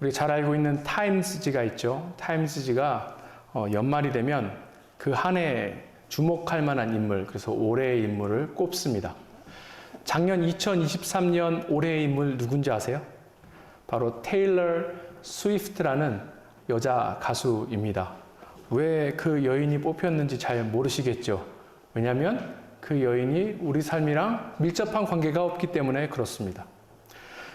우리 잘 알고 있는 타임스지가 있죠. 타임스지가 연말이 되면 그 한 해 주목할 만한 인물, 그래서 올해의 인물을 꼽습니다. 작년 2023년 올해의 인물 누군지 아세요? 바로 테일러 스위프트라는 여자 가수입니다. 왜 그 여인이 뽑혔는지 잘 모르시겠죠? 왜냐하면 그 여인이 우리 삶이랑 밀접한 관계가 없기 때문에 그렇습니다.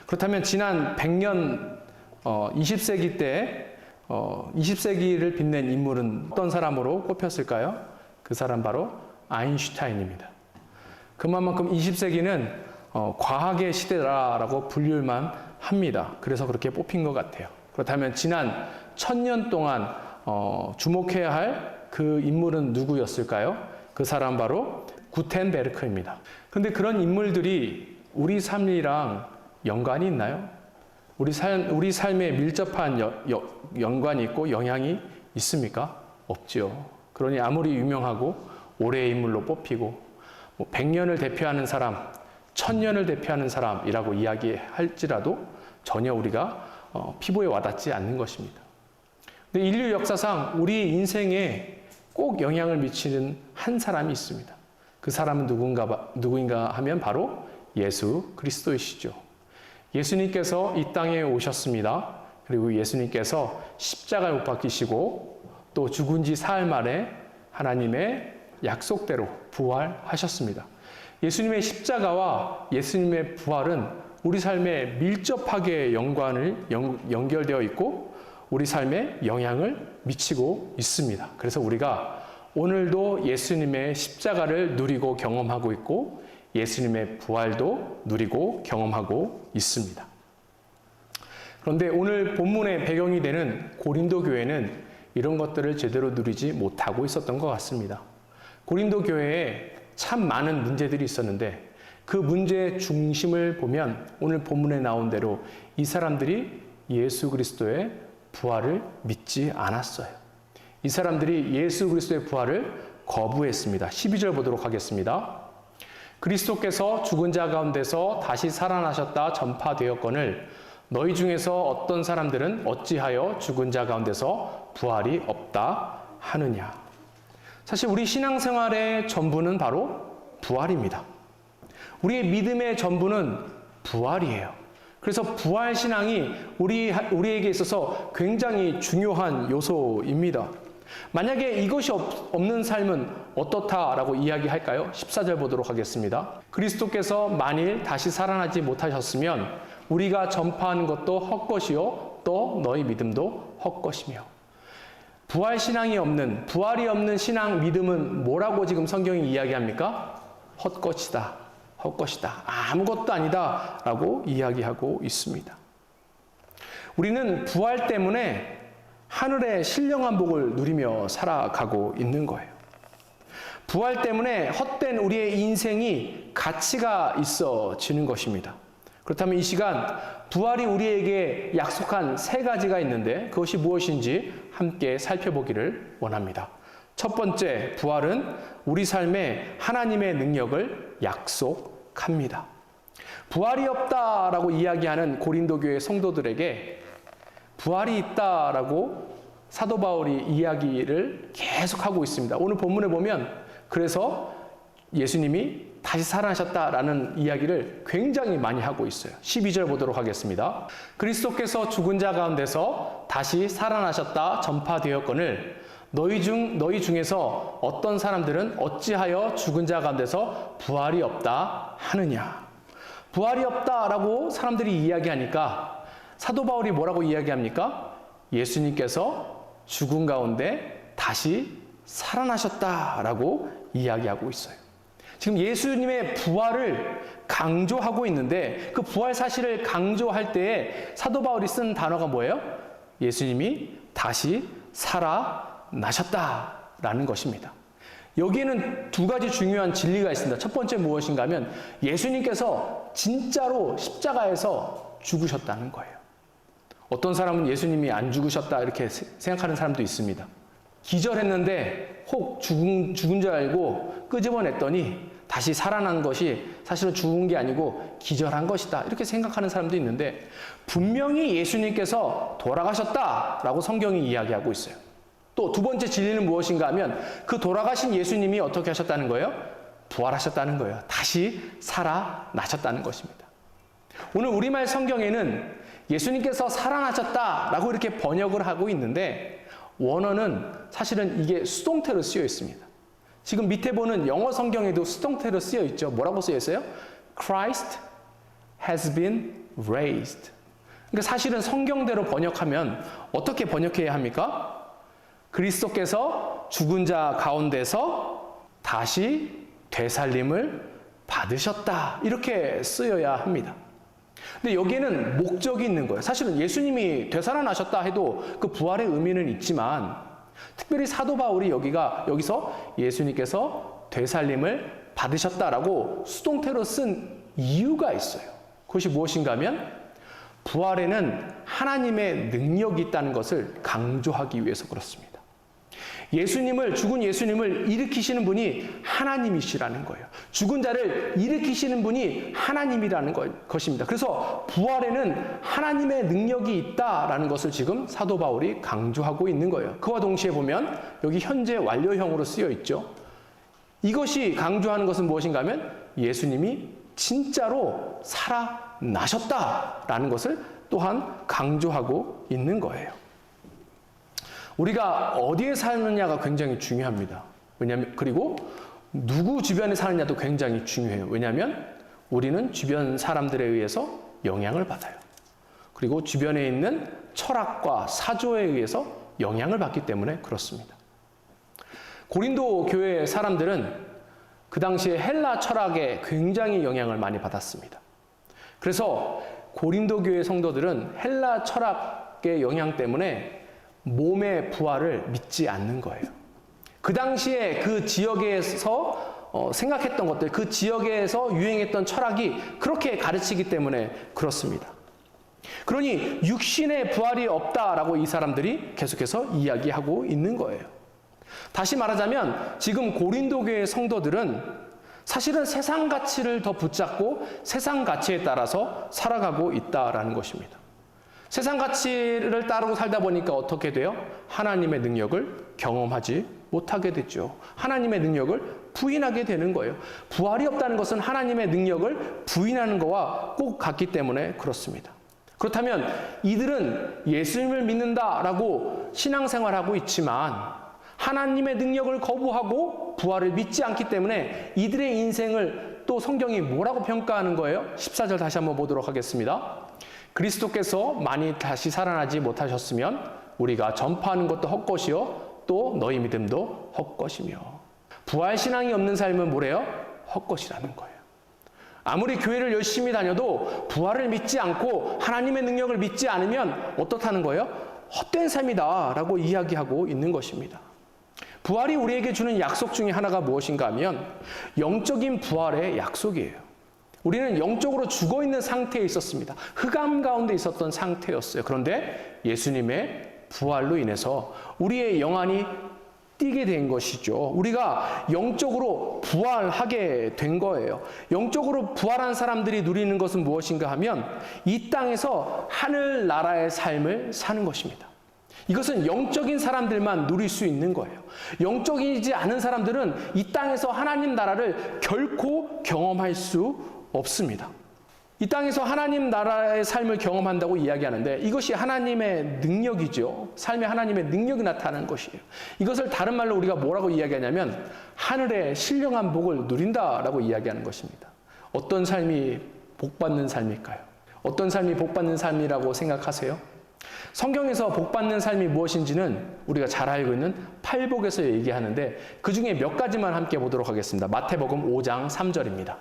그렇다면 지난 100년 20세기 때 20세기를 빛낸 인물은 어떤 사람으로 꼽혔을까요? 그 사람 바로 아인슈타인입니다. 그만큼 20세기는 과학의 시대라고 분류만 합니다. 그래서 그렇게 뽑힌 것 같아요. 그렇다면 지난 1000년 동안 주목해야 할 그 인물은 누구였을까요? 그 사람 바로 구텐베르크입니다. 그런데 그런 인물들이 우리 삶이랑 연관이 있나요? 우리 삶에 밀접한 연관이 있고 영향이 있습니까? 없죠. 그러니 아무리 유명하고 올해의 인물로 뽑히고 100년을 대표하는 사람, 1000년을 대표하는 사람이라고 이야기할지라도 전혀 우리가 피부에 와닿지 않는 것입니다. 근데 인류 역사상 우리 인생에 꼭 영향을 미치는 한 사람이 있습니다. 그 사람은 누구인가 하면 바로 예수 그리스도이시죠. 예수님께서 이 땅에 오셨습니다. 그리고 예수님께서 십자가에 못 박히시고 또 죽은 지 사흘 만에 하나님의 약속대로 부활하셨습니다. 예수님의 십자가와 예수님의 부활은 우리 삶에 밀접하게 연결되어 있고 우리 삶에 영향을 미치고 있습니다. 그래서 우리가 오늘도 예수님의 십자가를 누리고 경험하고 있고 예수님의 부활도 누리고 경험하고 있습니다. 그런데 오늘 본문의 배경이 되는 고린도 교회는 이런 것들을 제대로 누리지 못하고 있었던 것 같습니다. 고린도 교회에 참 많은 문제들이 있었는데 그 문제의 중심을 보면 오늘 본문에 나온 대로 이 사람들이 예수 그리스도의 부활을 믿지 않았어요. 이 사람들이 예수 그리스도의 부활을 거부했습니다. 12절 보도록 하겠습니다. 그리스도께서 죽은 자 가운데서 다시 살아나셨다 전파되었거늘 너희 중에서 어떤 사람들은 어찌하여 죽은 자 가운데서 부활이 없다 하느냐. 사실 우리 신앙생활의 전부는 바로 부활입니다. 우리의 믿음의 전부는 부활이에요. 그래서 부활신앙이 우리에게 있어서 굉장히 중요한 요소입니다. 만약에 이것이 없는 삶은 어떻다라고 이야기할까요? 14절 보도록 하겠습니다. 그리스도께서 만일 다시 살아나지 못하셨으면 우리가 전파하는 것도 헛것이요 또 너희 믿음도 헛것이며. 부활이 없는 신앙 믿음은 뭐라고 지금 성경이 이야기합니까? 헛것이다. 아무것도 아니다 라고 이야기하고 있습니다. 우리는 부활 때문에 하늘의 신령한 복을 누리며 살아가고 있는 거예요. 부활 때문에 헛된 우리의 인생이 가치가 있어지는 것입니다. 그렇다면 이 시간 부활이 우리에게 약속한 세 가지가 있는데 그것이 무엇인지 함께 살펴보기를 원합니다. 첫 번째, 부활은 우리 삶에 하나님의 능력을 약속합니다. 부활이 없다라고 이야기하는 고린도 교회 성도들에게 부활이 있다라고 사도 바울이 이야기를 계속하고 있습니다. 오늘 본문에 보면 그래서 예수님이 다시 살아나셨다라는 이야기를 굉장히 많이 하고 있어요. 12절 보도록 하겠습니다. 그리스도께서 죽은 자 가운데서 다시 살아나셨다 전파되었거늘 너희 중에서 어떤 사람들은 어찌하여 죽은 자 가운데서 부활이 없다 하느냐. 부활이 없다라고 사람들이 이야기하니까 사도 바울이 뭐라고 이야기합니까? 예수님께서 죽은 가운데 다시 살아나셨다라고 이야기하고 있어요. 지금 예수님의 부활을 강조하고 있는데 그 부활 사실을 강조할 때에 사도 바울이 쓴 단어가 뭐예요? 예수님이 다시 살아나셨다라는 것입니다. 여기에는 두 가지 중요한 진리가 있습니다. 첫 번째 무엇인가 하면 예수님께서 진짜로 십자가에서 죽으셨다는 거예요. 어떤 사람은 예수님이 안 죽으셨다 이렇게 생각하는 사람도 있습니다. 기절했는데 혹 죽은 줄 알고 끄집어냈더니 다시 살아난 것이 사실은 죽은 게 아니고 기절한 것이다. 이렇게 생각하는 사람도 있는데 분명히 예수님께서 돌아가셨다라고 성경이 이야기하고 있어요. 또 두 번째 진리는 무엇인가 하면 그 돌아가신 예수님이 어떻게 하셨다는 거예요? 부활하셨다는 거예요. 다시 살아나셨다는 것입니다. 오늘 우리말 성경에는 예수님께서 살아나셨다라고 이렇게 번역을 하고 있는데 원어는 사실은 이게 수동태로 쓰여 있습니다. 지금 밑에 보는 영어 성경에도 수동태로 쓰여 있죠. 뭐라고 쓰여 있어요? Christ has been raised. 그러니까 사실은 성경대로 번역하면 어떻게 번역해야 합니까? 그리스도께서 죽은 자 가운데서 다시 되살림을 받으셨다. 이렇게 쓰여야 합니다. 근데 여기에는 목적이 있는 거예요. 사실은 예수님이 되살아나셨다 해도 그 부활의 의미는 있지만 특별히 사도 바울이 여기서 예수님께서 되살림을 받으셨다라고 수동태로 쓴 이유가 있어요. 그것이 무엇인가 하면 부활에는 하나님의 능력이 있다는 것을 강조하기 위해서 그렇습니다. 죽은 예수님을 일으키시는 분이 하나님이시라는 거예요. 죽은 자를 일으키시는 분이 하나님이라는 것입니다. 그래서 부활에는 하나님의 능력이 있다라는 것을 지금 사도 바울이 강조하고 있는 거예요. 그와 동시에 보면 여기 현재 완료형으로 쓰여 있죠. 이것이 강조하는 것은 무엇인가 하면 예수님이 진짜로 살아나셨다라는 것을 또한 강조하고 있는 거예요. 우리가 어디에 사느냐가 굉장히 중요합니다. 그리고 누구 주변에 사느냐도 굉장히 중요해요. 왜냐하면 우리는 주변 사람들에 의해서 영향을 받아요. 그리고 주변에 있는 철학과 사조에 의해서 영향을 받기 때문에 그렇습니다. 고린도 교회 사람들은 그 당시에 헬라 철학에 굉장히 영향을 많이 받았습니다. 그래서 고린도 교회 성도들은 헬라 철학의 영향 때문에 몸의 부활을 믿지 않는 거예요. 그 당시에 그 지역에서 생각했던 것들, 그 지역에서 유행했던 철학이 그렇게 가르치기 때문에 그렇습니다. 그러니 육신의 부활이 없다라고 이 사람들이 계속해서 이야기하고 있는 거예요. 다시 말하자면 지금 고린도 교회 성도들은 사실은 세상 가치를 더 붙잡고 세상 가치에 따라서 살아가고 있다라는 것입니다. 세상 가치를 따르고 살다 보니까 어떻게 돼요? 하나님의 능력을 경험하지 못하게 됐죠. 하나님의 능력을 부인하게 되는 거예요. 부활이 없다는 것은 하나님의 능력을 부인하는 것과 꼭 같기 때문에 그렇습니다. 그렇다면 이들은 예수님을 믿는다라고 신앙생활하고 있지만 하나님의 능력을 거부하고 부활을 믿지 않기 때문에 이들의 인생을 또 성경이 뭐라고 평가하는 거예요? 14절 다시 한번 보도록 하겠습니다. 그리스도께서 만일 다시 살아나지 못하셨으면 우리가 전파하는 것도 헛것이요 또 너희 믿음도 헛것이며. 부활신앙이 없는 삶은 뭐래요? 헛것이라는 거예요. 아무리 교회를 열심히 다녀도 부활을 믿지 않고 하나님의 능력을 믿지 않으면 어떻다는 거예요? 헛된 삶이다 라고 이야기하고 있는 것입니다. 부활이 우리에게 주는 약속 중에 하나가 무엇인가 하면 영적인 부활의 약속이에요. 우리는 영적으로 죽어있는 상태에 있었습니다. 흑암 가운데 있었던 상태였어요. 그런데 예수님의 부활로 인해서 우리의 영안이 띄게 된 것이죠. 우리가 영적으로 부활하게 된 거예요. 영적으로 부활한 사람들이 누리는 것은 무엇인가 하면 이 땅에서 하늘나라의 삶을 사는 것입니다. 이것은 영적인 사람들만 누릴 수 있는 거예요. 영적이지 않은 사람들은 이 땅에서 하나님 나라를 결코 경험할 수 없습니다. 이 땅에서 하나님 나라의 삶을 경험한다고 이야기하는데 이것이 하나님의 능력이죠. 삶에 하나님의 능력이 나타나는 것이에요. 이것을 다른 말로 우리가 뭐라고 이야기하냐면 하늘의 신령한 복을 누린다라고 이야기하는 것입니다. 어떤 삶이 복받는 삶일까요? 어떤 삶이 복받는 삶이라고 생각하세요? 성경에서 복받는 삶이 무엇인지는 우리가 잘 알고 있는 팔복에서 얘기하는데 그 중에 몇 가지만 함께 보도록 하겠습니다. 마태복음 5장 3절입니다.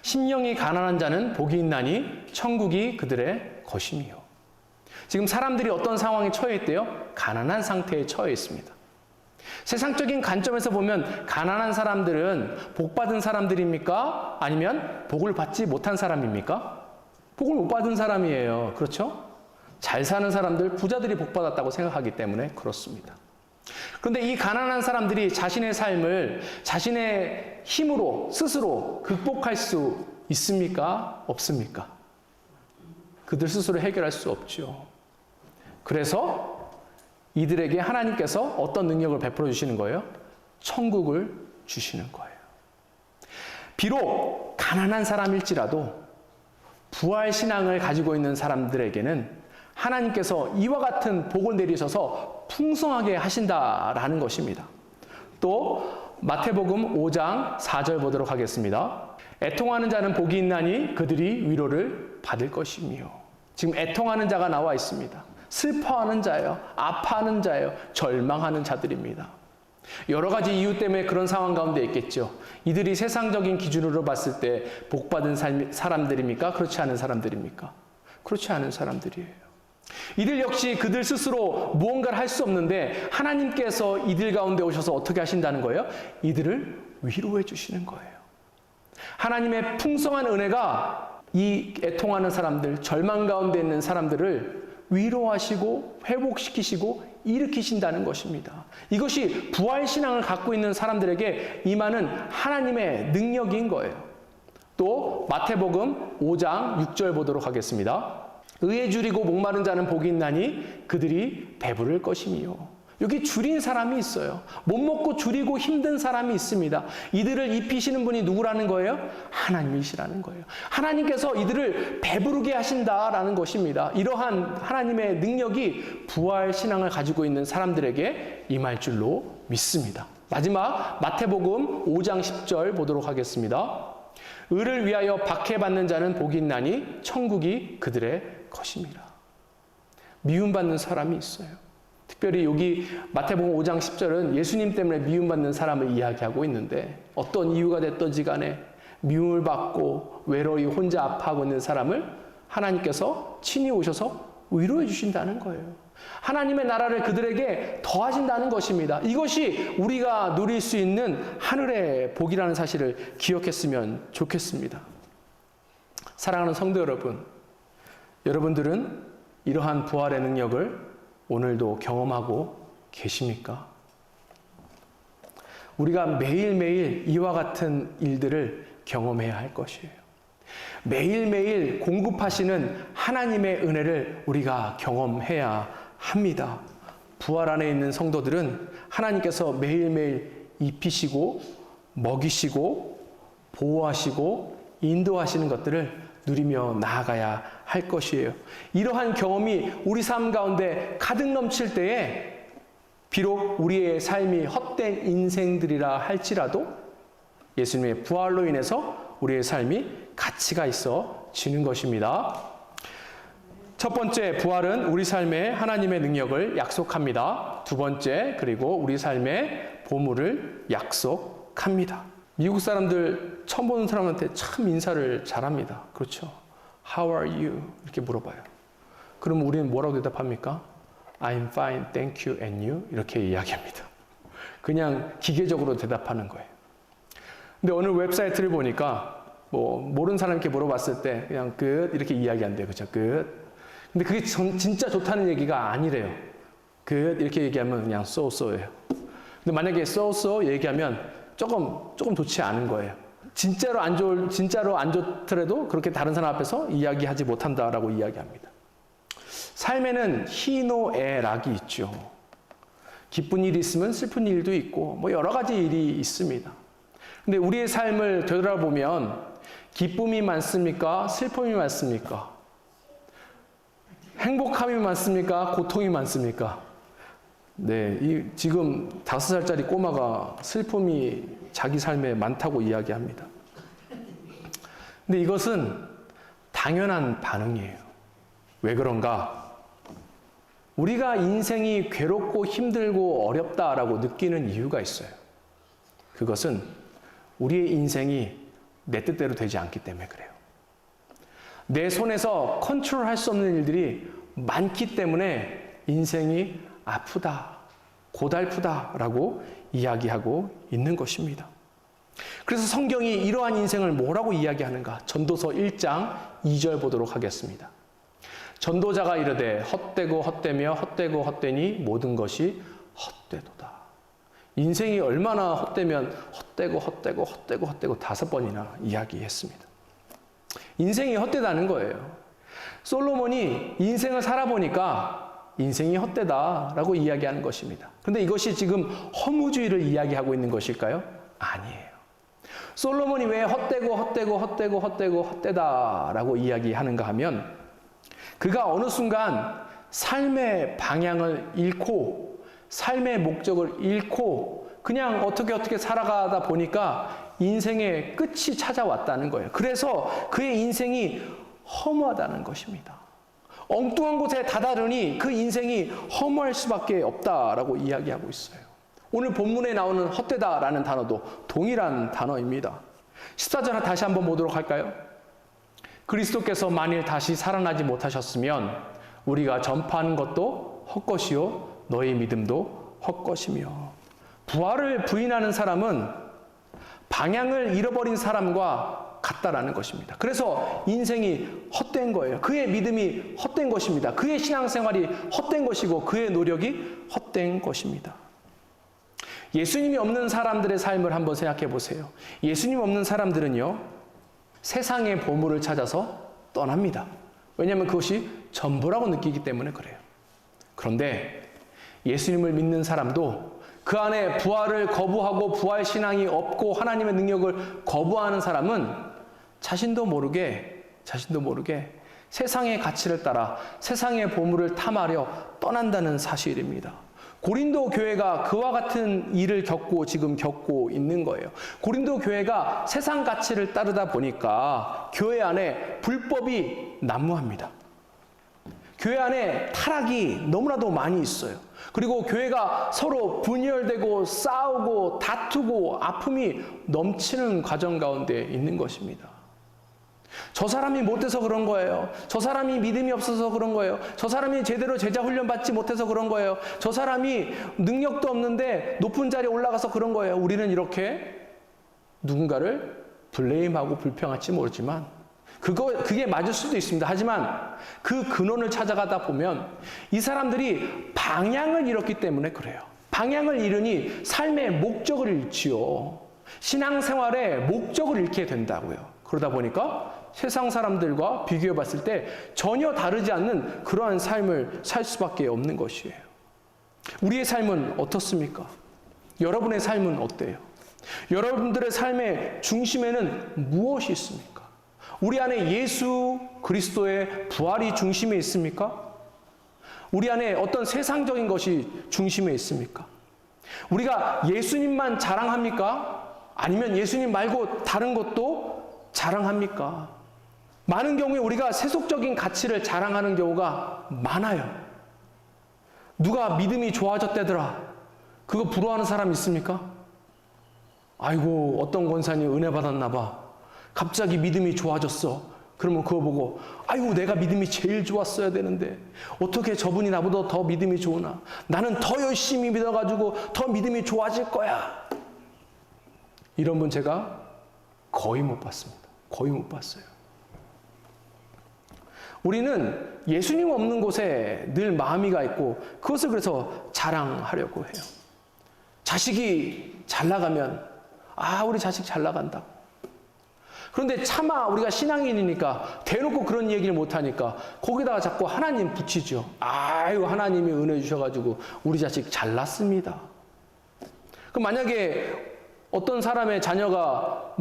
심령이 가난한 자는 복이 있나니 천국이 그들의 것이니요. 지금 사람들이 어떤 상황에 처해 있대요? 가난한 상태에 처해 있습니다. 세상적인 관점에서 보면 가난한 사람들은 복받은 사람들입니까? 아니면 복을 받지 못한 사람입니까? 복을 못 받은 사람이에요. 그렇죠? 잘 사는 사람들, 부자들이 복받았다고 생각하기 때문에 그렇습니다. 그런데 이 가난한 사람들이 자신의 삶을 자신의 힘으로 스스로 극복할 수 있습니까? 없습니까? 그들 스스로 해결할 수 없죠. 그래서 이들에게 하나님께서 어떤 능력을 베풀어 주시는 거예요? 천국을 주시는 거예요. 비록 가난한 사람일지라도 부활 신앙을 가지고 있는 사람들에게는 하나님께서 이와 같은 복을 내리셔서 풍성하게 하신다라는 것입니다. 또 마태복음 5장 4절 보도록 하겠습니다. 애통하는 자는 복이 있나니 그들이 위로를 받을 것이며. 지금 애통하는 자가 나와 있습니다. 슬퍼하는 자예요. 아파하는 자예요. 절망하는 자들입니다. 여러 가지 이유 때문에 그런 상황 가운데 있겠죠. 이들이 세상적인 기준으로 봤을 때 복받은 사람들입니까? 그렇지 않은 사람들입니까? 그렇지 않은 사람들이에요. 이들 역시 그들 스스로 무언가를 할 수 없는데 하나님께서 이들 가운데 오셔서 어떻게 하신다는 거예요? 이들을 위로해 주시는 거예요. 하나님의 풍성한 은혜가 이 애통하는 사람들, 절망 가운데 있는 사람들을 위로하시고 회복시키시고 일으키신다는 것입니다. 이것이 부활신앙을 갖고 있는 사람들에게 임하는 하나님의 능력인 거예요. 또 마태복음 5장 6절 보도록 하겠습니다. 의에 줄이고 목마른 자는 복이 있나니 그들이 배부를 것이며. 여기 줄인 사람이 있어요. 못 먹고 줄이고 힘든 사람이 있습니다. 이들을 입히시는 분이 누구라는 거예요? 하나님이시라는 거예요. 하나님께서 이들을 배부르게 하신다라는 것입니다. 이러한 하나님의 능력이 부활 신앙을 가지고 있는 사람들에게 임할 줄로 믿습니다. 마지막 마태복음 5장 10절 보도록 하겠습니다. 의를 위하여 박해받는 자는 복이 있나니 천국이 그들의 것입니다. 미움받는 사람이 있어요. 특별히 여기 마태복음 5장 10절은 예수님 때문에 미움받는 사람을 이야기하고 있는데 어떤 이유가 됐든지 간에 미움을 받고 외로이 혼자 아파하고 있는 사람을 하나님께서 친히 오셔서 위로해 주신다는 거예요. 하나님의 나라를 그들에게 더하신다는 것입니다. 이것이 우리가 누릴 수 있는 하늘의 복이라는 사실을 기억했으면 좋겠습니다. 사랑하는 성도 여러분, 여러분들은 이러한 부활의 능력을 오늘도 경험하고 계십니까? 우리가 매일매일 이와 같은 일들을 경험해야 할 것이에요. 매일매일 공급하시는 하나님의 은혜를 우리가 경험해야 합니다. 부활 안에 있는 성도들은 하나님께서 매일매일 입히시고 먹이시고 보호하시고 인도하시는 것들을 누리며 나아가야 할 것이에요. 이러한 경험이 우리 삶 가운데 가득 넘칠 때에 비록 우리의 삶이 헛된 인생들이라 할지라도 예수님의 부활로 인해서 우리의 삶이 가치가 있어지는 것입니다. 첫 번째, 부활은 우리 삶에 하나님의 능력을 약속합니다. 두 번째, 그리고 우리 삶의 보물을 약속합니다. 미국 사람들 처음 보는 사람한테 참 인사를 잘합니다. 그렇죠? How are you? 이렇게 물어봐요. 그럼 우리는 뭐라고 대답합니까? I'm fine, thank you, and you? 이렇게 이야기합니다. 그냥 기계적으로 대답하는 거예요. 근데 어느 웹사이트를 보니까 모르는 사람께 물어봤을 때 그냥 good 이렇게 이야기한대요. 그렇죠? good. 근데 그게 진짜 좋다는 얘기가 아니래요. good 이렇게 얘기하면 그냥 so so예요. 근데 만약에 so so 얘기하면 조금 좋지 않은 거예요. 진짜로 안 좋더라도 그렇게 다른 사람 앞에서 이야기하지 못한다라고 이야기합니다. 삶에는 희노애락이 있죠. 기쁜 일이 있으면 슬픈 일도 있고 여러 가지 일이 있습니다. 근데 우리의 삶을 되돌아보면 기쁨이 많습니까? 슬픔이 많습니까? 행복함이 많습니까? 고통이 많습니까? 네, 지금 5살짜리 꼬마가 슬픔이 자기 삶에 많다고 이야기합니다. 근데 이것은 당연한 반응이에요. 왜 그런가? 우리가 인생이 괴롭고 힘들고 어렵다라고 느끼는 이유가 있어요. 그것은 우리의 인생이 내 뜻대로 되지 않기 때문에 그래요. 내 손에서 컨트롤할 수 없는 일들이 많기 때문에 인생이 아프다, 고달프다라고 이야기하고 있는 것입니다. 그래서 성경이 이러한 인생을 뭐라고 이야기하는가? 전도서 1장 2절 보도록 하겠습니다. 전도자가 이르되 헛되고 헛되며 헛되고 헛되니 모든 것이 헛되도다. 인생이 얼마나 헛되면 헛되고 5번이나 이야기했습니다. 인생이 헛되다는 거예요. 솔로몬이 인생을 살아보니까 인생이 헛되다라고 이야기하는 것입니다. 그런데 이것이 지금 허무주의를 이야기하고 있는 것일까요? 아니에요. 솔로몬이 왜 헛되다라고 이야기하는가 하면 그가 어느 순간 삶의 방향을 잃고 삶의 목적을 잃고 그냥 어떻게 살아가다 보니까 인생의 끝이 찾아왔다는 거예요. 그래서 그의 인생이 허무하다는 것입니다. 엉뚱한 곳에 다다르니 그 인생이 허무할 수밖에 없다라고 이야기하고 있어요. 오늘 본문에 나오는 헛되다라는 단어도 동일한 단어입니다. 14절 다시 한번 보도록 할까요? 그리스도께서 만일 다시 살아나지 못하셨으면 우리가 전파하는 것도 헛것이요 너희 믿음도 헛것이며. 부활을 부인하는 사람은 방향을 잃어버린 사람과 같다라는 것입니다. 그래서 인생이 헛된 거예요. 그의 믿음이 헛된 것입니다. 그의 신앙생활이 헛된 것이고 그의 노력이 헛된 것입니다. 예수님이 없는 사람들의 삶을 한번 생각해 보세요. 예수님 없는 사람들은요, 세상의 보물을 찾아서 떠납니다. 왜냐하면 그것이 전부라고 느끼기 때문에 그래요. 그런데 예수님을 믿는 사람도 그 안에 부활을 거부하고 부활 신앙이 없고 하나님의 능력을 거부하는 사람은 자신도 모르게 세상의 가치를 따라 세상의 보물을 탐하려 떠난다는 사실입니다. 고린도 교회가 그와 같은 일을 지금 겪고 있는 거예요. 고린도 교회가 세상 가치를 따르다 보니까 교회 안에 불법이 난무합니다. 교회 안에 타락이 너무나도 많이 있어요. 그리고 교회가 서로 분열되고 싸우고 다투고 아픔이 넘치는 과정 가운데 있는 것입니다. 저 사람이 못해서 그런 거예요. 저 사람이 믿음이 없어서 그런 거예요. 저 사람이 제대로 제자 훈련 받지 못해서 그런 거예요. 저 사람이 능력도 없는데 높은 자리에 올라가서 그런 거예요. 우리는 이렇게 누군가를 블레임하고 불평할지 모르지만 그게 맞을 수도 있습니다. 하지만 그 근원을 찾아가다 보면 이 사람들이 방향을 잃었기 때문에 그래요. 방향을 잃으니 삶의 목적을 잃지요. 신앙생활의 목적을 잃게 된다고요. 그러다 보니까 세상 사람들과 비교해 봤을 때 전혀 다르지 않는 그러한 삶을 살 수밖에 없는 것이에요. 우리의 삶은 어떻습니까? 여러분의 삶은 어때요? 여러분들의 삶의 중심에는 무엇이 있습니까? 우리 안에 예수 그리스도의 부활이 중심에 있습니까? 우리 안에 어떤 세상적인 것이 중심에 있습니까? 우리가 예수님만 자랑합니까? 아니면 예수님 말고 다른 것도 자랑합니까? 많은 경우에 우리가 세속적인 가치를 자랑하는 경우가 많아요. 누가 믿음이 좋아졌대더라. 그거 부러워하는 사람 있습니까? 아이고, 어떤 권사님 은혜 받았나 봐. 갑자기 믿음이 좋아졌어. 그러면 그거 보고 아이고, 내가 믿음이 제일 좋았어야 되는데 어떻게 저분이 나보다 더 믿음이 좋으나. 나는 더 열심히 믿어가지고 더 믿음이 좋아질 거야. 이런 분 제가 거의 못 봤습니다. 거의 못 봤어요. 우리는 예수님 없는 곳에 늘 마음이 가 있고 그것을 그래서 자랑하려고 해요. 자식이 잘 나가면 우리 자식 잘 나간다. 그런데 차마 우리가 신앙인이니까 대놓고 그런 얘기를 못하니까 거기다가 자꾸 하나님 붙이죠. 아유, 하나님이 은혜 주셔가지고 우리 자식 잘났습니다. 그럼 만약에 어떤 사람의 자녀가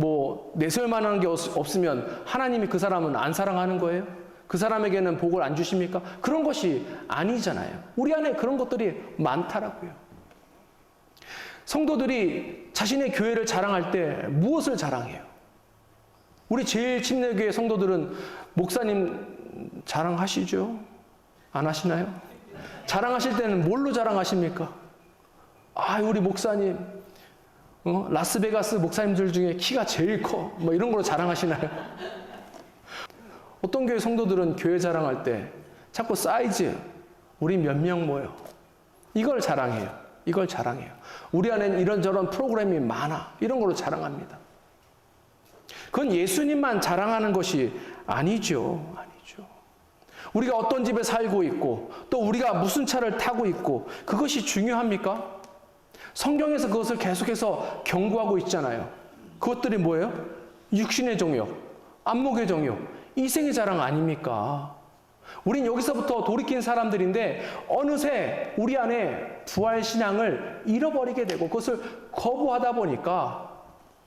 내세울만한 게 없으면 하나님이 그 사람은 안 사랑하는 거예요? 그 사람에게는 복을 안 주십니까? 그런 것이 아니잖아요. 우리 안에 그런 것들이 많다라고요. 성도들이 자신의 교회를 자랑할 때 무엇을 자랑해요? 우리 제일 침례교회 성도들은 목사님 자랑하시죠? 안 하시나요? 자랑하실 때는 뭘로 자랑하십니까? 우리 목사님 라스베가스 목사님들 중에 키가 제일 커. 이런 걸로 자랑하시나요? 어떤 교회 성도들은 교회 자랑할 때 자꾸 사이즈, 우리 몇 명 모여. 이걸 자랑해요. 이걸 자랑해요. 우리 안에는 이런저런 프로그램이 많아. 이런 걸로 자랑합니다. 그건 예수님만 자랑하는 것이 아니죠. 아니죠. 우리가 어떤 집에 살고 있고 또 우리가 무슨 차를 타고 있고 그것이 중요합니까? 성경에서 그것을 계속해서 경고하고 있잖아요. 그것들이 뭐예요? 육신의 정욕, 안목의 정욕, 이생의 자랑 아닙니까? 우린 여기서부터 돌이킨 사람들인데 어느새 우리 안에 부활신앙을 잃어버리게 되고 그것을 거부하다 보니까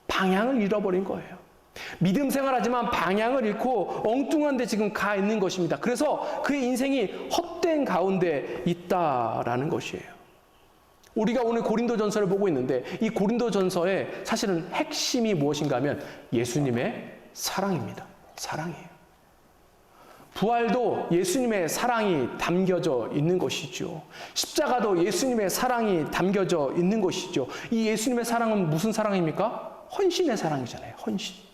방향을 잃어버린 거예요. 믿음 생활하지만 방향을 잃고 엉뚱한 데 지금 가 있는 것입니다. 그래서 그의 인생이 헛된 가운데 있다라는 것이에요. 우리가 오늘 고린도전서를 보고 있는데 이 고린도전서의 사실은 핵심이 무엇인가 하면 예수님의 사랑입니다. 사랑이에요. 부활도 예수님의 사랑이 담겨져 있는 것이죠. 십자가도 예수님의 사랑이 담겨져 있는 것이죠. 이 예수님의 사랑은 무슨 사랑입니까? 헌신의 사랑이잖아요. 헌신.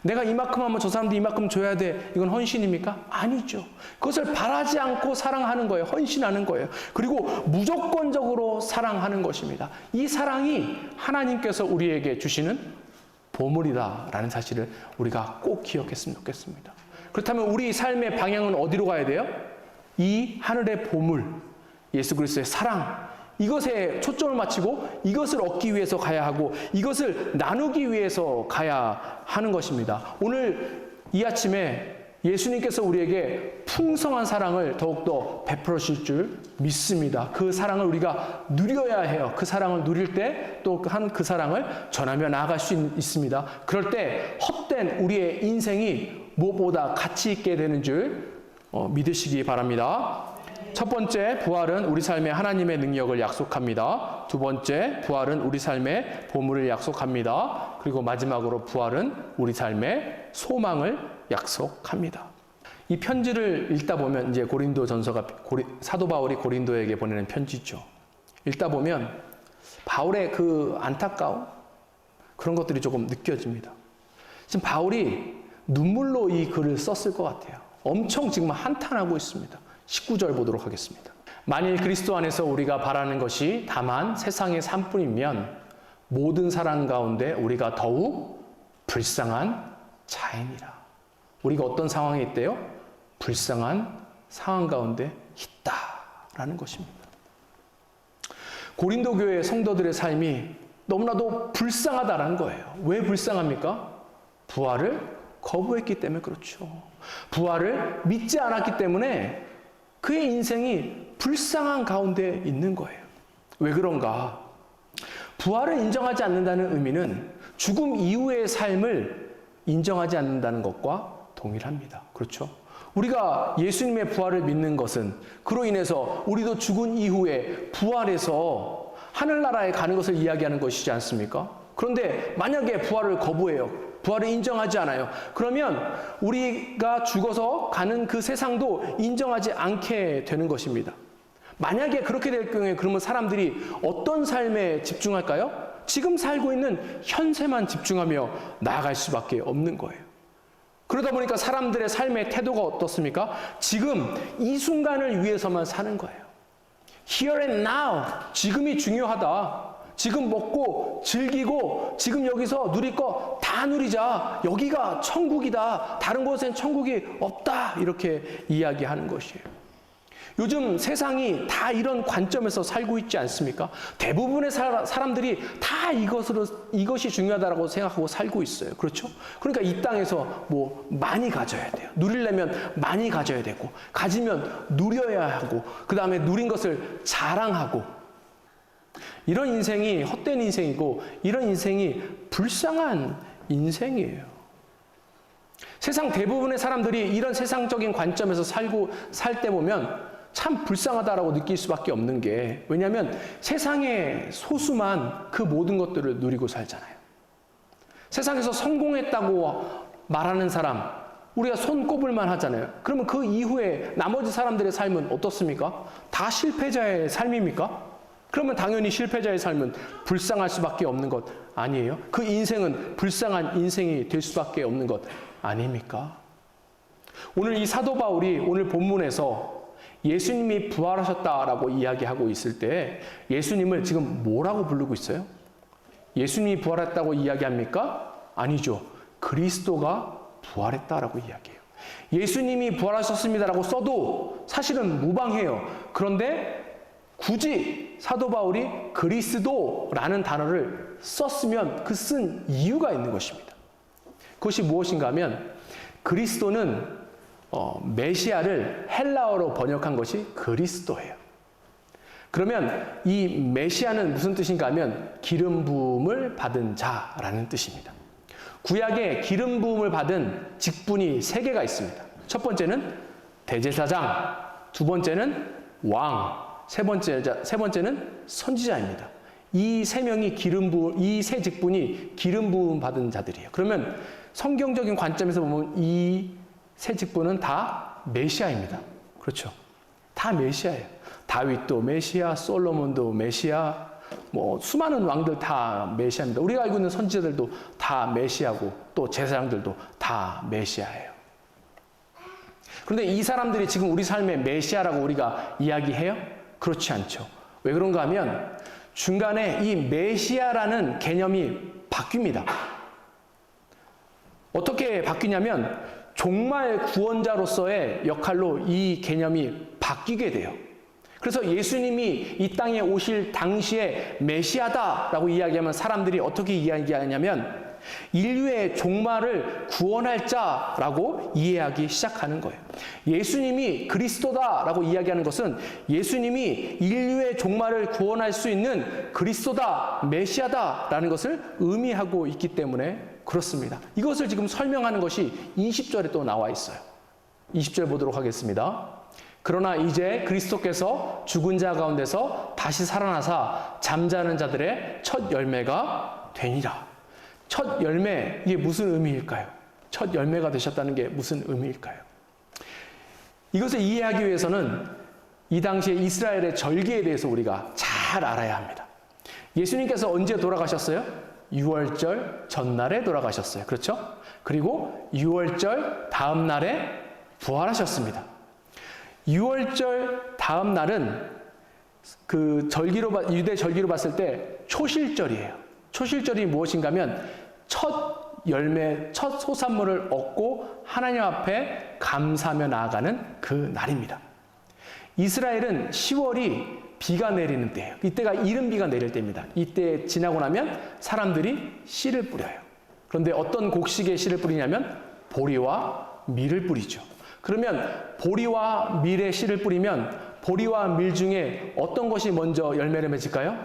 내가 이만큼 하면 저 사람도 이만큼 줘야 돼. 이건 헌신입니까? 아니죠. 그것을 바라지 않고 사랑하는 거예요. 헌신하는 거예요. 그리고 무조건적으로 사랑하는 것입니다. 이 사랑이 하나님께서 우리에게 주시는 보물이다라는 사실을 우리가 꼭 기억했으면 좋겠습니다. 그렇다면 우리 삶의 방향은 어디로 가야 돼요? 이 하늘의 보물, 예수 그리스도의 사랑, 이것에 초점을 맞추고 이것을 얻기 위해서 가야 하고 이것을 나누기 위해서 가야 하는 것입니다. 오늘 이 아침에 예수님께서 우리에게 풍성한 사랑을 더욱더 베풀어 주실 줄 믿습니다. 그 사랑을 우리가 누려야 해요. 그 사랑을 누릴 때 또 그 사랑을 전하며 나아갈 수 있습니다. 그럴 때 헛된 우리의 인생이 무엇보다 가치 있게 되는 줄 믿으시기 바랍니다. 첫 번째, 부활은 우리 삶에 하나님의 능력을 약속합니다. 두 번째, 부활은 우리 삶의 보물을 약속합니다. 그리고 마지막으로 부활은 우리 삶의 소망을 약속합니다. 이 편지를 읽다 보면 이제 고린도전서가 사도 바울이 고린도에게 보내는 편지죠. 읽다 보면 바울의 그 안타까움 그런 것들이 조금 느껴집니다. 지금 바울이 눈물로 이 글을 썼을 것 같아요. 엄청 지금 한탄하고 있습니다. 19절 보도록 하겠습니다. 만일 그리스도 안에서 우리가 바라는 것이 다만 세상의 삶뿐이면 모든 사람 가운데 우리가 더욱 불쌍한 자이니라. 우리가 어떤 상황에 있대요? 불쌍한 상황 가운데 있다라는 것입니다. 고린도 교회 성도들의 삶이 너무나도 불쌍하다는 거예요. 왜 불쌍합니까? 부활을 거부했기 때문에 그렇죠. 부활을 믿지 않았기 때문에 그의 인생이 불쌍한 가운데 있는 거예요. 왜 그런가? 부활을 인정하지 않는다는 의미는 죽음 이후의 삶을 인정하지 않는다는 것과 동일합니다. 그렇죠? 우리가 예수님의 부활을 믿는 것은 그로 인해서 우리도 죽은 이후에 부활해서 하늘나라에 가는 것을 이야기하는 것이지 않습니까? 그런데 만약에 부활을 거부해요. 부활을 인정하지 않아요. 그러면 우리가 죽어서 가는 그 세상도 인정하지 않게 되는 것입니다. 만약에 그렇게 될 경우에 그러면 사람들이 어떤 삶에 집중할까요? 지금 살고 있는 현세만 집중하며 나아갈 수밖에 없는 거예요. 그러다 보니까 사람들의 삶의 태도가 어떻습니까? 지금 이 순간을 위해서만 사는 거예요. Here and now. 지금이 중요하다. 지금 먹고 즐기고 지금 여기서 누릴 거 다 누리자. 여기가 천국이다. 다른 곳엔 천국이 없다. 이렇게 이야기하는 것이에요. 요즘 세상이 다 이런 관점에서 살고 있지 않습니까? 대부분의 사람들이 다 이것이 중요하다고 생각하고 살고 있어요. 그렇죠? 그러니까 이 땅에서 뭐 많이 가져야 돼요. 누리려면 많이 가져야 되고, 가지면 누려야 하고, 그 다음에 누린 것을 자랑하고, 이런 인생이 헛된 인생이고, 이런 인생이 불쌍한 인생이에요. 세상 대부분의 사람들이 이런 세상적인 관점에서 살 때 보면 참 불쌍하다라고 느낄 수밖에 없는 게, 왜냐하면 세상의 소수만 그 모든 것들을 누리고 살잖아요. 세상에서 성공했다고 말하는 사람, 우리가 손꼽을만 하잖아요. 그러면 그 이후에 나머지 사람들의 삶은 어떻습니까? 다 실패자의 삶입니까? 그러면 당연히 실패자의 삶은 불쌍할 수밖에 없는 것 아니에요? 그 인생은 불쌍한 인생이 될 수밖에 없는 것 아닙니까? 오늘 이 사도 바울이 오늘 본문에서 예수님이 부활하셨다라고 이야기하고 있을 때 예수님을 지금 뭐라고 부르고 있어요? 예수님이 부활했다고 이야기합니까? 아니죠. 그리스도가 부활했다라고 이야기해요. 예수님이 부활하셨습니다라고 써도 사실은 무방해요. 그런데 굳이 사도 바울이 그리스도라는 단어를 썼으면 그 쓴 이유가 있는 것입니다. 그것이 무엇인가 하면 그리스도는 메시아를 헬라어로 번역한 것이 그리스도예요. 그러면 이 메시아는 무슨 뜻인가 하면 기름 부음을 받은 자라는 뜻입니다. 구약에 기름 부음을 받은 직분이 3개가 있습니다. 첫 번째는 대제사장, 두 번째는 왕, 세 번째는 선지자입니다. 이 3명이 이 3 직분이 기름 부음 받은 자들이에요. 그러면 성경적인 관점에서 보면 이 3 직분은 다 메시아입니다. 그렇죠? 다 메시아예요. 다윗도 메시아, 솔로몬도 메시아, 수많은 왕들 다 메시아입니다. 우리가 알고 있는 선지자들도 다 메시아고 또 제사장들도 다 메시아예요. 그런데 이 사람들이 지금 우리 삶의 메시아라고 우리가 이야기해요? 그렇지 않죠. 왜 그런가 하면 중간에 이 메시아라는 개념이 바뀝니다. 어떻게 바뀌냐면 종말 구원자로서의 역할로 이 개념이 바뀌게 돼요. 그래서 예수님이 이 땅에 오실 당시에 메시아다라고 이야기하면 사람들이 어떻게 이야기하냐면 인류의 종말을 구원할 자라고 이해하기 시작하는 거예요. 예수님이 그리스도다라고 이야기하는 것은 예수님이 인류의 종말을 구원할 수 있는 그리스도다, 메시아다라는 것을 의미하고 있기 때문에 그렇습니다. 이것을 지금 설명하는 것이 20절에 또 나와 있어요. 20절 보도록 하겠습니다. 그러나 이제 그리스도께서 죽은 자 가운데서 다시 살아나사 잠자는 자들의 첫 열매가 되니라. 첫 열매, 이게 무슨 의미일까요? 첫 열매가 되셨다는 게 무슨 의미일까요? 이것을 이해하기 위해서는 이 당시에 이스라엘의 절기에 대해서 우리가 잘 알아야 합니다. 예수님께서 언제 돌아가셨어요? 6월절 전날에 돌아가셨어요. 그렇죠? 그리고 6월절 다음 날에 부활하셨습니다. 6월절 다음 날은 그 유대 절기로 봤을 때 초실절이에요. 초실절이 무엇인가 하면 첫 열매, 첫 소산물을 얻고 하나님 앞에 감사하며 나아가는 그 날입니다. 이스라엘은 10월이 비가 내리는 때예요. 이때가 이른비가 내릴 때입니다. 이때 지나고 나면 사람들이 씨를 뿌려요. 그런데 어떤 곡식에 씨를 뿌리냐면 보리와 밀을 뿌리죠. 그러면 보리와 밀에 씨를 뿌리면 보리와 밀 중에 어떤 것이 먼저 열매를 맺을까요?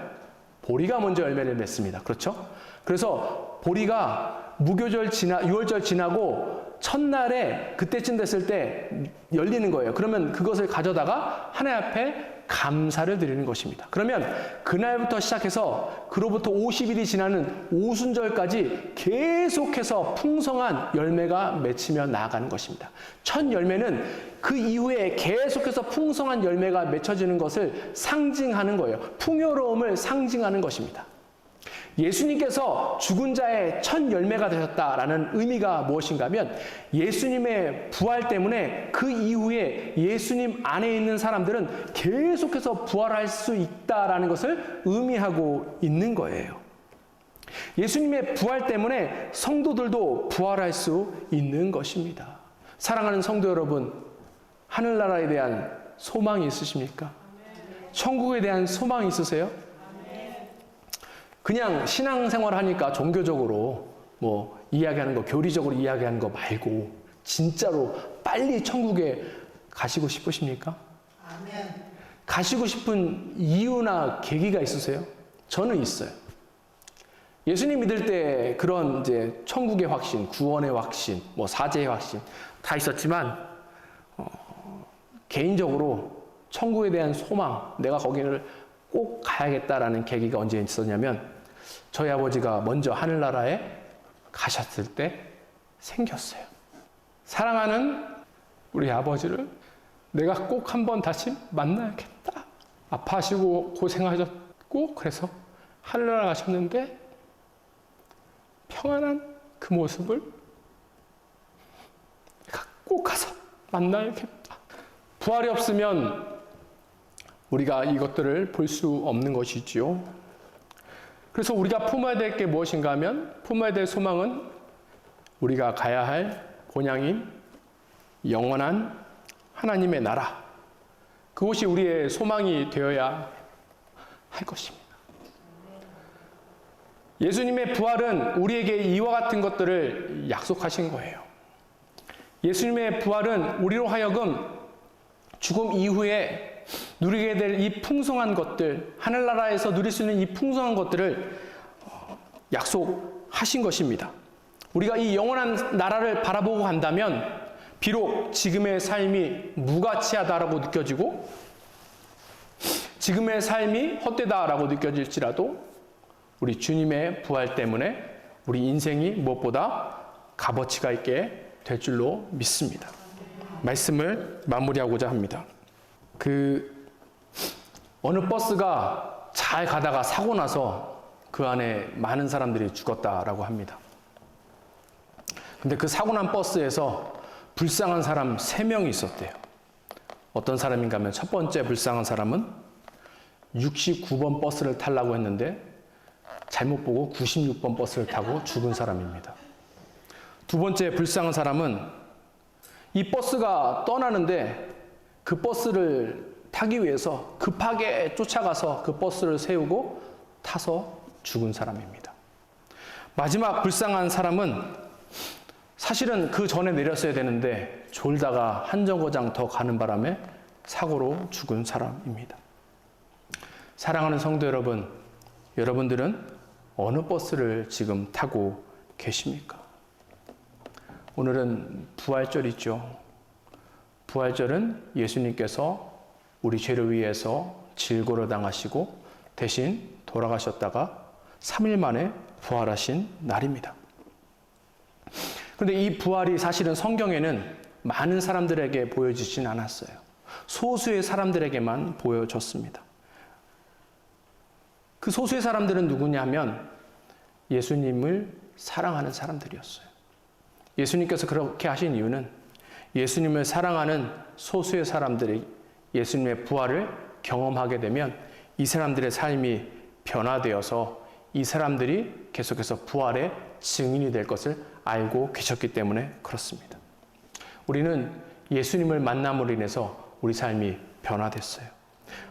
보리가 먼저 열매를 맺습니다. 그렇죠? 그래서 보리가 무교절 6월절 지나고 첫날에 그때쯤 됐을 때 열리는 거예요. 그러면 그것을 가져다가 하나님 앞에 감사를 드리는 것입니다. 그러면 그날부터 시작해서 그로부터 50일이 지나는 오순절까지 계속해서 풍성한 열매가 맺히며 나아가는 것입니다. 첫 열매는 그 이후에 계속해서 풍성한 열매가 맺혀지는 것을 상징하는 거예요. 풍요로움을 상징하는 것입니다. 예수님께서 죽은 자의 첫 열매가 되셨다라는 의미가 무엇인가 하면 예수님의 부활 때문에 그 이후에 예수님 안에 있는 사람들은 계속해서 부활할 수 있다라는 것을 의미하고 있는 거예요. 예수님의 부활 때문에 성도들도 부활할 수 있는 것입니다. 사랑하는 성도 여러분, 하늘나라에 대한 소망이 있으십니까? 천국에 대한 소망이 있으세요? 그냥 신앙생활 하니까 종교적으로 이야기하는 거, 교리적으로 이야기하는 거 말고 진짜로 빨리 천국에 가시고 싶으십니까? 아멘. 가시고 싶은 이유나 계기가 있으세요? 저는 있어요. 예수님 믿을 때 그런 이제 천국의 확신, 구원의 확신, 사죄의 확신 다 있었지만 개인적으로 천국에 대한 소망, 내가 거기를 꼭 가야겠다라는 계기가 언제 있었냐면 저희 아버지가 먼저 하늘나라에 가셨을 때 생겼어요. 사랑하는 우리 아버지를 내가 꼭 한번 다시 만나야겠다. 아파하시고 고생하셨고 그래서 하늘나라 가셨는데 평안한 그 모습을 내가 꼭 가서 만나야겠다. 부활이 없으면 우리가 이것들을 볼 수 없는 것이지요. 그래서 우리가 품어야 될 게 무엇인가 하면 품어야 될 소망은 우리가 가야 할 본향인 영원한 하나님의 나라. 그것이 우리의 소망이 되어야 할 것입니다. 예수님의 부활은 우리에게 이와 같은 것들을 약속하신 거예요. 예수님의 부활은 우리로 하여금 죽음 이후에 누리게 될 이 풍성한 것들, 하늘나라에서 누릴 수 있는 이 풍성한 것들을 약속하신 것입니다. 우리가 이 영원한 나라를 바라보고 간다면 비록 지금의 삶이 무가치하다라고 느껴지고 지금의 삶이 헛되다라고 느껴질지라도 우리 주님의 부활 때문에 우리 인생이 무엇보다 값어치가 있게 될 줄로 믿습니다. 말씀을 마무리하고자 합니다. 어느 버스가 잘 가다가 사고 나서 그 안에 많은 사람들이 죽었다라고 합니다. 근데 그 사고 난 버스에서 불쌍한 사람 3명이 있었대요. 어떤 사람인가 하면 첫 번째 불쌍한 사람은 69번 버스를 타려고 했는데 잘못 보고 96번 버스를 타고 죽은 사람입니다. 두 번째 불쌍한 사람은 이 버스가 떠나는데 그 버스를 타기 위해서 급하게 쫓아가서 그 버스를 세우고 타서 죽은 사람입니다. 마지막 불쌍한 사람은 사실은 그 전에 내렸어야 되는데 졸다가 한 정거장 더 가는 바람에 사고로 죽은 사람입니다. 사랑하는 성도 여러분, 여러분들은 어느 버스를 지금 타고 계십니까? 오늘은 부활절이죠. 부활절은 예수님께서 우리 죄를 위해서 질고를 당하시고 대신 돌아가셨다가 3일 만에 부활하신 날입니다. 그런데 이 부활이 사실은 성경에는 많은 사람들에게 보여지진 않았어요. 소수의 사람들에게만 보여졌습니다. 그 소수의 사람들은 누구냐면 예수님을 사랑하는 사람들이었어요. 예수님께서 그렇게 하신 이유는 예수님을 사랑하는 소수의 사람들이 예수님의 부활을 경험하게 되면 이 사람들의 삶이 변화되어서 이 사람들이 계속해서 부활의 증인이 될 것을 알고 계셨기 때문에 그렇습니다. 우리는 예수님을 만남으로 인해서 우리 삶이 변화됐어요.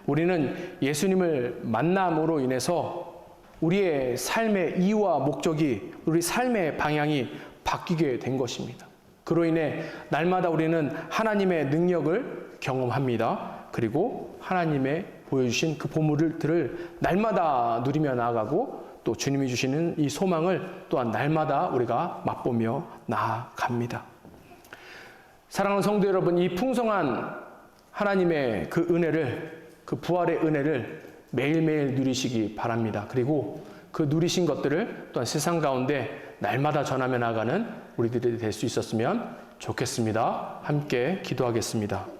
우리는 예수님을 만남으로 인해서 우리의 삶의 이유와 목적이, 우리 삶의 방향이 바뀌게 된 것입니다. 그로 인해 날마다 우리는 하나님의 능력을 경험합니다. 그리고 하나님의 보여주신 그 보물들을 날마다 누리며 나아가고 또 주님이 주시는 이 소망을 또한 날마다 우리가 맛보며 나아갑니다. 사랑하는 성도 여러분, 이 풍성한 하나님의 그 은혜를, 그 부활의 은혜를 매일매일 누리시기 바랍니다. 그리고 그 누리신 것들을 또한 세상 가운데 날마다 전하며 나가는 우리들이 될 수 있었으면 좋겠습니다. 함께 기도하겠습니다.